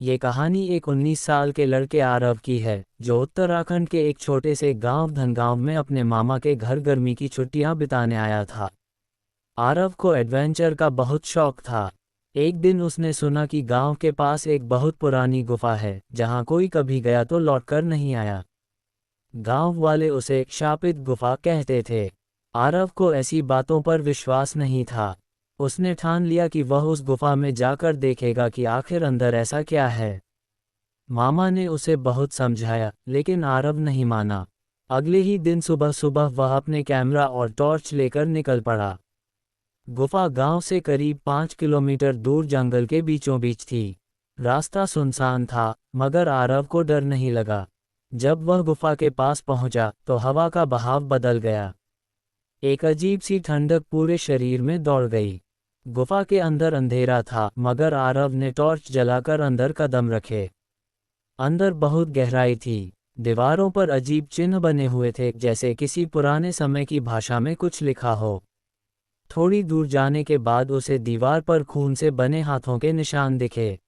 ये कहानी एक 19 साल के लड़के आरव की है जो उत्तराखंड के एक छोटे से गांव धनगांव में अपने मामा के घर गर्मी की छुट्टियां बिताने आया था। आरव को एडवेंचर का बहुत शौक था। एक दिन उसने सुना कि गांव के पास एक बहुत पुरानी गुफा है जहां कोई कभी गया तो लौटकर नहीं आया। गांव वाले उसे शापित गुफा कहते थे। आरव को ऐसी बातों पर विश्वास नहीं था। उसने ठान लिया कि वह उस गुफा में जाकर देखेगा कि आखिर अंदर ऐसा क्या है। मामा ने उसे बहुत समझाया लेकिन आरव नहीं माना। अगले ही दिन सुबह सुबह वह अपने कैमरा और टॉर्च लेकर निकल पड़ा। गुफा गांव से करीब 5 किलोमीटर दूर जंगल के बीचों बीच थी। रास्ता सुनसान था मगर आरव को डर नहीं लगा। जब वह गुफा के पास पहुंचा तो हवा का बहाव बदल गया। एक अजीब सी ठंडक पूरे शरीर में दौड़ गई। गुफा के अंदर अंधेरा था मगर आरव ने टॉर्च जलाकर अंदर कदम रखे। अंदर बहुत गहराई थी। दीवारों पर अजीब चिन्ह बने हुए थे जैसे किसी पुराने समय की भाषा में कुछ लिखा हो। थोड़ी दूर जाने के बाद उसे दीवार पर खून से बने हाथों के निशान दिखे।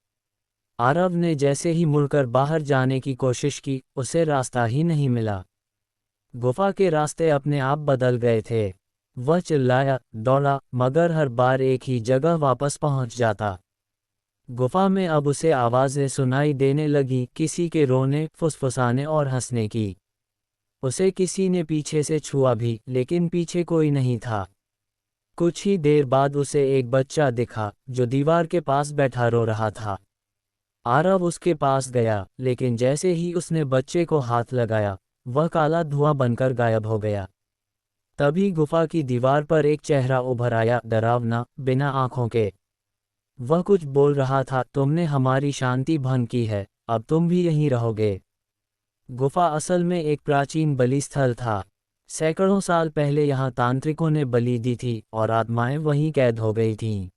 आरव ने जैसे ही मुड़कर बाहर जाने की कोशिश की उसे रास्ता ही नहीं मिला। गुफा के रास्ते अपने आप बदल गए थे। वह चिल्लाया, दौड़ा, मगर हर बार एक ही जगह वापस पहुंच जाता। गुफा में अब उसे आवाज़ें सुनाई देने लगी, किसी के रोने, फुसफुसाने और हंसने की। उसे किसी ने पीछे से छुआ भी लेकिन पीछे कोई नहीं था। कुछ ही देर बाद उसे एक बच्चा दिखा जो दीवार के पास बैठा रो रहा था। आरव उसके पास गया लेकिन जैसे ही उसने बच्चे को हाथ लगाया वह काला धुआं बनकर गायब हो गया। तभी गुफा की दीवार पर एक चेहरा उभर आया, डरावना, बिना आंखों के। वह कुछ बोल रहा था, तुमने हमारी शांति भंग की है, अब तुम भी यहीं रहोगे। गुफा असल में एक प्राचीन बलि स्थल था। सैकड़ों साल पहले यहाँ तांत्रिकों ने बलि दी थी और आत्माएं वहीं कैद हो गई थीं।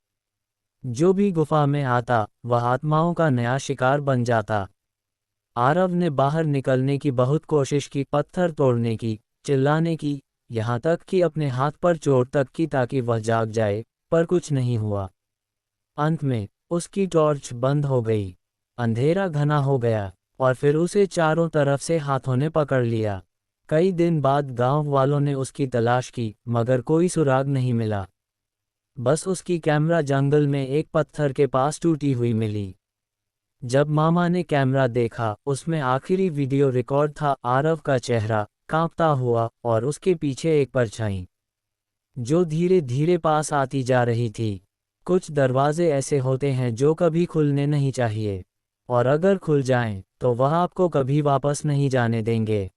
जो भी गुफा में आता वह आत्माओं का नया शिकार बन जाता। आरव ने बाहर निकलने की बहुत कोशिश की, पत्थर तोड़ने की, चिल्लाने की, यहाँ तक कि अपने हाथ पर चोट तक की ताकि वह जाग जाए, पर कुछ नहीं हुआ। अंत में उसकी टॉर्च बंद हो गई। अंधेरा घना हो गया और फिर उसे चारों तरफ से हाथों ने पकड़ लिया। कई दिन बाद गांव वालों ने उसकी तलाश की मगर कोई सुराग नहीं मिला। बस उसकी कैमरा जंगल में एक पत्थर के पास टूटी हुई मिली। जब मामा ने कैमरा देखा उसमें आखिरी वीडियो रिकॉर्ड था, आरव का चेहरा कांपता हुआ और उसके पीछे एक परछाई जो धीरे धीरे पास आती जा रही थी। कुछ दरवाजे ऐसे होते हैं जो कभी खुलने नहीं चाहिए और अगर खुल जाएं तो वह आपको कभी वापस नहीं जाने देंगे।